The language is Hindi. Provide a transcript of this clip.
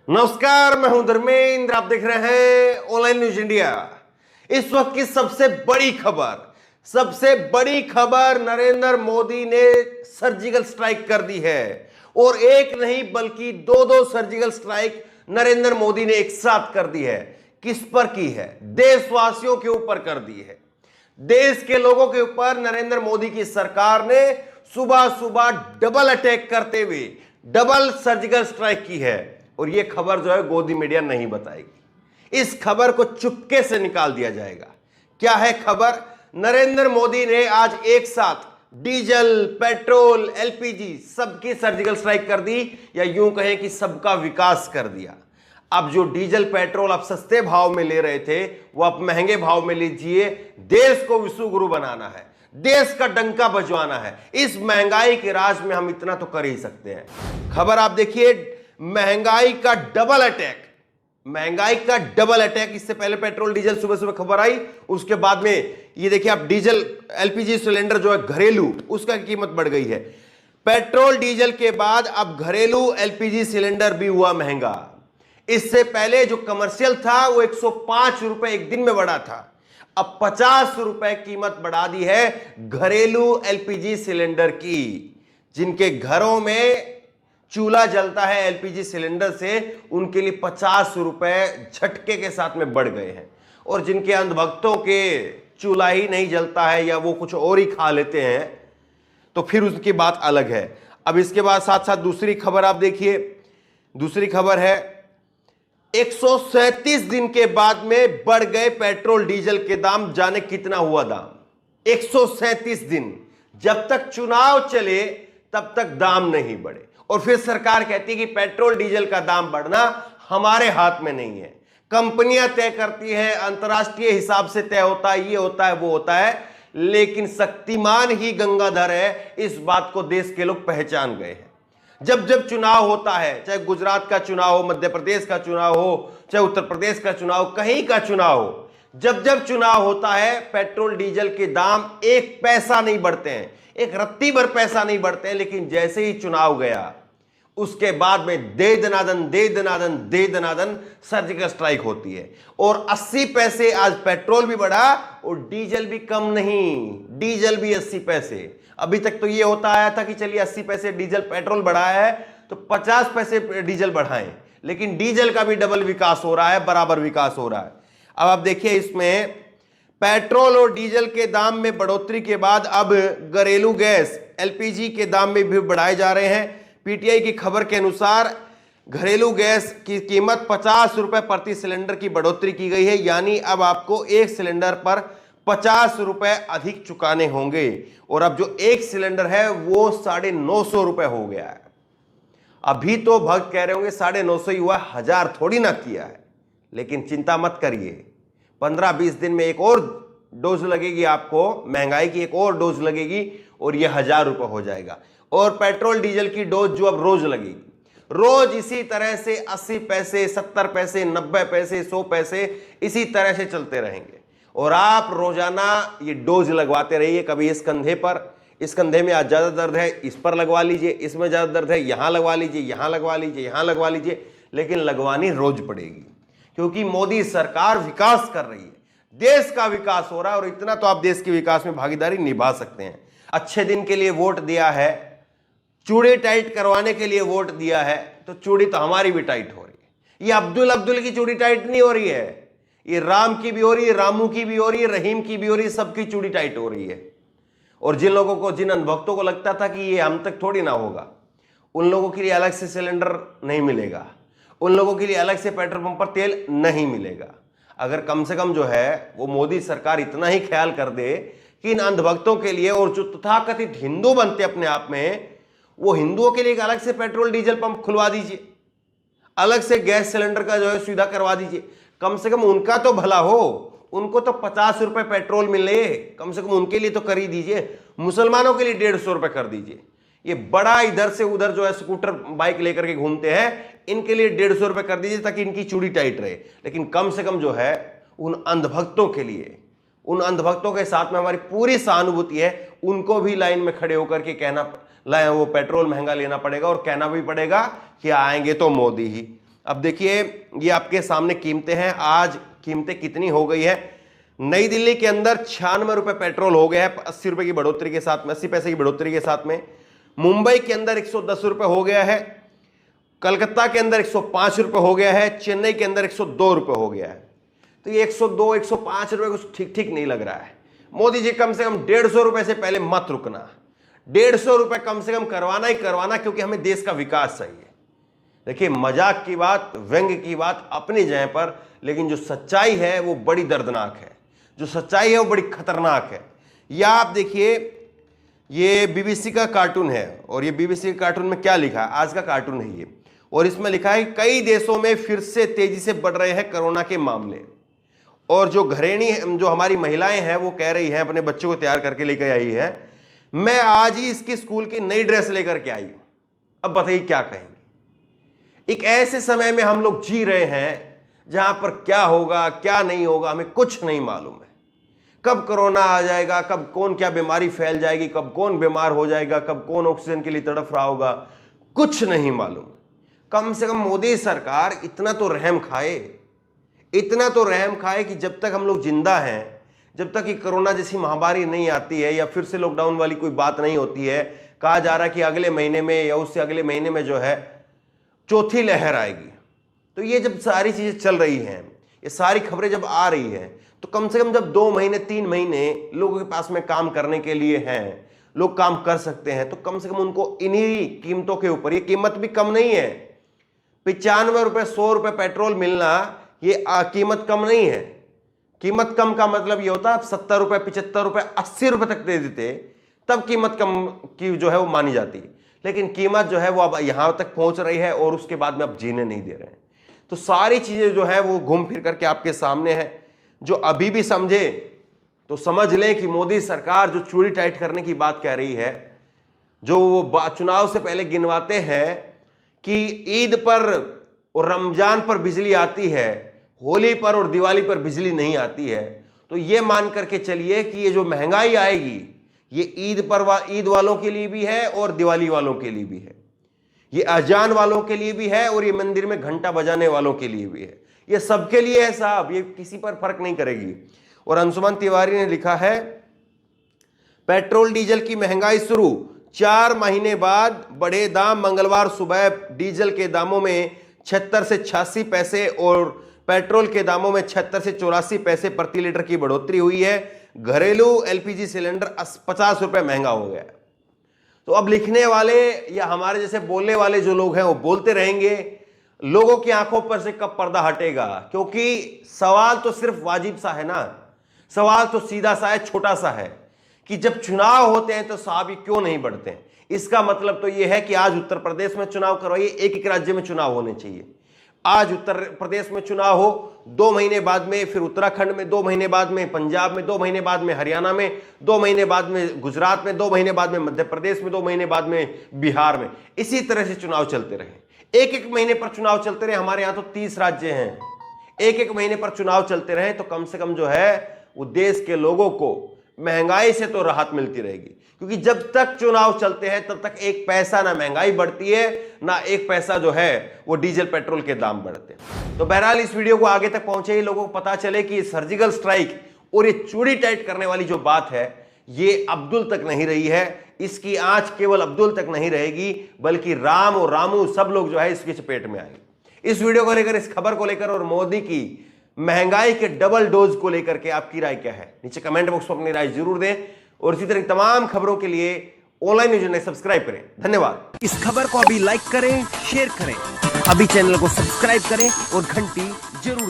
नमस्कार, मैं हूं धर्मेंद्र। आप देख रहे हैं ऑनलाइन न्यूज इंडिया। इस वक्त की सबसे बड़ी खबर नरेंद्र मोदी ने सर्जिकल स्ट्राइक कर दी है। और एक नहीं बल्कि दो सर्जिकल स्ट्राइक नरेंद्र मोदी ने एक साथ कर दी है। किस पर की है? देशवासियों के ऊपर कर दी है। देश के लोगों के ऊपर नरेंद्र मोदी की सरकार ने सुबह सुबह डबल अटैक करते हुए डबल सर्जिकल स्ट्राइक की है। और यह खबर जो है गोदी मीडिया नहीं बताएगी। इस खबर को चुपके से निकाल दिया जाएगा। क्या है खबर? नरेंद्र मोदी ने आज एक साथ डीजल, पेट्रोल, एलपीजी सबकी सर्जिकल स्ट्राइक कर दी, या यूं कहें कि सबका विकास कर दिया। अब जो डीजल पेट्रोल आप सस्ते भाव में ले रहे थे वो आप महंगे भाव में लीजिए। देश को विश्व गुरु बनाना है, देश का डंका बजवाना है। इस महंगाई के राज में हम इतना तो कर ही सकते हैं। खबर आप देखिए, महंगाई का डबल अटैक। इससे पहले पेट्रोल डीजल सुबह सुबह खबर आई, उसके बाद में ये देखिए आप डीजल एलपीजी सिलेंडर जो है घरेलू, उसका कीमत बढ़ गई है। पेट्रोल डीजल के बाद अब घरेलू एलपीजी सिलेंडर भी हुआ महंगा। इससे पहले जो कमर्शियल था वो 105 रुपए एक दिन में बढ़ा था, अब 50 रुपए कीमत बढ़ा दी है घरेलू एलपीजी सिलेंडर की। जिनके घरों में चूल्हा जलता है एलपीजी सिलेंडर से, उनके लिए 50 रुपए झटके के साथ में बढ़ गए हैं। और जिनके अंधभक्तों के चूल्हा ही नहीं जलता है या वो कुछ और ही खा लेते हैं तो फिर उसकी बात अलग है। अब इसके बाद साथ साथ दूसरी खबर आप देखिए। दूसरी खबर है 137 दिन के बाद में बढ़ गए पेट्रोल डीजल के दाम। जाने कितना हुआ दाम? 137 दिन। जब तक चुनाव चले तब तक दाम नहीं बढ़े। और फिर सरकार कहती है कि पेट्रोल डीजल का दाम बढ़ना हमारे हाथ में नहीं है, कंपनियां तय करती हैं, अंतर्राष्ट्रीय हिसाब से तय होता है, ये होता है वो होता है। लेकिन शक्तिमान ही गंगाधर है, इस बात को देश के लोग पहचान गए हैं। जब जब चुनाव होता है, चाहे गुजरात का चुनाव हो, मध्य प्रदेश का चुनाव हो, चाहे उत्तर प्रदेश का चुनाव, कहीं का चुनाव हो, जब जब चुनाव होता है पेट्रोल डीजल के दाम एक पैसा नहीं बढ़ते हैं, एक रत्ती भर पैसा नहीं बढ़ते हैं। लेकिन जैसे ही चुनाव गया उसके बाद में दे दनादन सर्जिकल स्ट्राइक होती है। और 80 पैसे आज पेट्रोल भी बढ़ा और डीजल भी कम नहीं, डीजल भी 80 पैसे। अभी तक तो ये होता आया था कि चलिए 80 पैसे डीजल पेट्रोल बढ़ाया है तो 50 पैसे डीजल बढ़ाएं, लेकिन डीजल का भी डबल विकास हो रहा है, बराबर विकास हो रहा है। अब आप देखिए, इसमें पेट्रोल और डीजल के दाम में बढ़ोतरी के बाद अब घरेलू गैस एलपीजी के दाम में भी बढ़ाए जा रहे हैं। पीटीआई की खबर के अनुसार घरेलू गैस की कीमत 50 रुपए प्रति सिलेंडर की बढ़ोतरी की गई है, यानी अब आपको एक सिलेंडर पर 50 रुपए अधिक चुकाने होंगे। और अब जो एक सिलेंडर है वो 950 रुपए हो गया है। अभी तो भक्त कह रहे होंगे 950 ही हुआ, 1000 थोड़ी ना किया है। लेकिन चिंता मत करिए, 15-20 दिन में एक और डोज लगेगी आपको, महंगाई की एक और डोज लगेगी और यह 1000 रुपए हो जाएगा। और पेट्रोल डीजल की डोज जो अब रोज लगेगी, रोज इसी तरह से 80 पैसे, 70 पैसे, 90 पैसे, 100 पैसे इसी तरह से चलते रहेंगे। और आप रोजाना ये डोज लगवाते रहिए। कभी इस कंधे पर, इस कंधे में आज ज्यादा दर्द है, इस पर लगवा लीजिए, इसमें ज्यादा दर्द है, यहां लगवा लीजिए, यहां लगवा लीजिए, यहां लगवा लीजिए। लेकिन लगवानी रोज पड़ेगी, क्योंकि मोदी सरकार विकास कर रही है, देश का विकास हो रहा है। और इतना तो आप देश के विकास में भागीदारी निभा सकते हैं। अच्छे दिन के लिए वोट दिया है, चूड़ी टाइट करवाने के लिए वोट दिया है, तो चूड़ी तो हमारी भी टाइट हो रही है। ये अब्दुल की चूड़ी टाइट नहीं हो रही है, ये राम की भी हो रही है, रामू की भी हो रही है, रहीम की भी हो रही है, सबकी चूड़ी टाइट हो रही है। और जिन लोगों को, जिन अनभक्तों को लगता था कि ये हम तक थोड़ी ना होगा, उन लोगों के लिए अलग से सिलेंडर नहीं मिलेगा, उन लोगों के लिए अलग से पेट्रोल पंप पर तेल नहीं मिलेगा। अगर कम से कम जो है वो मोदी सरकार इतना ही ख्याल कर दे कि इन अंधभक्तों के लिए, और जो तथाकथित हिंदू बनते अपने आप में, वो हिंदुओं के लिए एक अलग से पेट्रोल डीजल पंप खुलवा दीजिए, अलग से गैस सिलेंडर का जो है सुविधा करवा दीजिए। कम से कम उनका तो भला हो, उनको तो 50 रुपए पेट्रोल मिले, कम से कम उनके लिए तो कर ही दीजिए। मुसलमानों के लिए 150 रुपए कर दीजिए। ये बड़ा इधर से उधर जो है स्कूटर बाइक लेकर के घूमते हैं, इनके लिए 150 रुपए कर दीजिए ताकि इनकी चूड़ी टाइट रहे। लेकिन कम से कम जो है उन अंधभक्तों के लिए, उन अंधभक्तों के साथ में हमारी पूरी सहानुभूति है। उनको भी लाइन में खड़े होकर के कहना, वो पेट्रोल महंगा लेना पड़ेगा और कहना भी पड़ेगा कि आएंगे तो मोदी ही। अब देखिए ये आपके सामने कीमतें हैं, आज कीमतें कितनी हो गई है। नई दिल्ली के अंदर 96 रुपए पेट्रोल हो गया है 80 रुपए की बढ़ोतरी के साथ में, 80 पैसे की बढ़ोतरी के साथ में। मुंबई के अंदर 110 रुपए हो गया है, कलकत्ता के अंदर 105 रुपए हो गया है, चेन्नई के अंदर 102 रुपए हो गया है। तो ये 102 105 रुपए कुछ ठीक ठीक नहीं लग रहा है। मोदी जी कम से कम 150 रुपए से पहले मत रुकना, 150 रुपए कम से कम करवाना ही करवाना, क्योंकि हमें देश का विकास चाहिए। देखिए मजाक की बात, व्यंग्य की बात अपनी जगह पर, लेकिन जो सच्चाई है वो बड़ी दर्दनाक है, जो सच्चाई है वो बड़ी खतरनाक है। या आप देखिए ये बीबीसी का कार्टून है, और ये बीबीसी के कार्टून में क्या लिखा है, आज का कार्टून है ये, और इसमें लिखा है कई देशों में फिर से तेजी से बढ़ रहे हैं कोरोना के मामले। और जो घरेणी जो हमारी महिलाएं हैं वो कह रही हैं, अपने बच्चों को तैयार करके लेकर आई है, मैं आज ही इसकी स्कूल की नई ड्रेस लेकर के आई हूं। अब बताइए क्या कहेंगे। एक ऐसे समय में हम लोग जी रहे हैं जहां पर क्या होगा क्या नहीं होगा हमें कुछ नहीं मालूम है। कब कोरोना आ जाएगा, कब कौन क्या बीमारी फैल जाएगी, कब कौन बीमार हो जाएगा, कब कौन ऑक्सीजन के लिए तड़फ रहा होगा, कुछ नहीं मालूम। कम से कम मोदी सरकार इतना तो रहम खाए, इतना तो रहम खाए कि जब तक हम लोग जिंदा हैं, जब तक कि कोरोना जैसी महामारी नहीं आती है या फिर से लॉकडाउन वाली कोई बात नहीं होती है, कहा जा रहा है कि अगले महीने में या उससे अगले महीने में जो है चौथी लहर आएगी। तो ये जब सारी चीजें चल रही हैं, ये सारी खबरें जब आ रही हैं, तो कम से कम जब 2 महीने 3 महीने लोगों के पास में काम करने के लिए हैं, लोग काम कर सकते हैं, तो कम से कम उनको इन्हीं कीमतों के ऊपर, ये कीमत भी कम नहीं है, 95 रुपए 100 रुपए पेट्रोल मिलना ये कीमत कम नहीं है। कीमत कम का मतलब ये होता है 70 रुपए 75 रुपए 80 रुपए तक दे देते, तब कीमत कम की जो है वो मानी जाती। लेकिन कीमत जो है वो अब यहां तक पहुंच रही है और उसके बाद में अब जीने नहीं दे रहे हैं। तो सारी चीजें जो है वो घूम फिर करके आपके सामने है। जो अभी भी समझे तो समझ लें कि मोदी सरकार जो चूड़ी टाइट करने की बात कह रही है, जो वो चुनाव से पहले गिनवाते हैं कि ईद पर और रमजान पर बिजली आती है, होली पर और दिवाली पर बिजली नहीं आती है, तो ये मान करके चलिए कि ये जो महंगाई आएगी ये ईद वालों के लिए भी है और दिवाली वालों के लिए भी है, ये अजान वालों के लिए भी है और ये मंदिर में घंटा बजाने वालों के लिए भी है। ये सबके लिए है साहब, ये किसी पर फर्क नहीं करेगी। और अंशुमन तिवारी ने लिखा है पेट्रोल डीजल की महंगाई शुरू, 4 महीने बाद बढ़े दाम। मंगलवार सुबह डीजल के दामों में 76 से 86 पैसे और पेट्रोल के दामों में 76 से 84 पैसे प्रति लीटर की बढ़ोतरी हुई है। घरेलू एलपीजी सिलेंडर 50 रुपए महंगा हो गया। तो अब लिखने वाले या हमारे जैसे बोलने वाले जो लोग हैं वो बोलते रहेंगे, लोगों की आंखों पर से कब पर्दा हटेगा? क्योंकि सवाल तो सिर्फ वाजिब सा है ना, सवाल तो सीधा सा है, छोटा सा है कि जब चुनाव होते हैं तो साहब ये क्यों नहीं बढ़ते हैं। इसका मतलब तो यह है कि आज उत्तर प्रदेश में चुनाव करवाइए, एक एक राज्य में चुनाव होने चाहिए। आज उत्तर प्रदेश में चुनाव हो, 2 महीने बाद में फिर उत्तराखंड में, 2 महीने बाद में पंजाब में, 2 महीने बाद में हरियाणा में, 2 महीने बाद में गुजरात में, 2 महीने बाद में मध्य प्रदेश में, 2 महीने बाद में बिहार में। इसी तरह से चुनाव चलते रहे, एक एक महीने पर चुनाव चलते रहे। हमारे यहां तो 30 राज्य हैं, एक एक महीने पर चुनाव चलते रहे तो कम से कम जो है वो देश के लोगों को महंगाई से तो राहत मिलती रहेगी। क्योंकि जब तक चुनाव चलते हैं तब तक एक पैसा ना महंगाई बढ़ती है, ना एक पैसा जो है वो डीजल पेट्रोल के दाम बढ़ते हैं। तो बहरहाल इस वीडियो को आगे तक पहुंचे, लोगों को पता चले कि सर्जिकल स्ट्राइक और ये चूड़ी टाइट करने वाली जो बात है ये अब्दुल तक नहीं रही है। इसकी आंच केवल अब्दुल तक नहीं रहेगी, बल्कि राम और रामू सब लोग जो है इसकी चपेट में आएंगे। इस वीडियो को लेकर, इस खबर को लेकर और मोदी की महंगाई के डबल डोज को लेकर के आपकी राय क्या है? नीचे कमेंट बॉक्स में अपनी राय जरूर दें और इसी तरह तमाम खबरों के लिए ऑनलाइन न्यूज़ ने सब्सक्राइब करें। धन्यवाद। इस खबर को अभी लाइक करें, शेयर करें, अभी चैनल को सब्सक्राइब करें और घंटी जरूर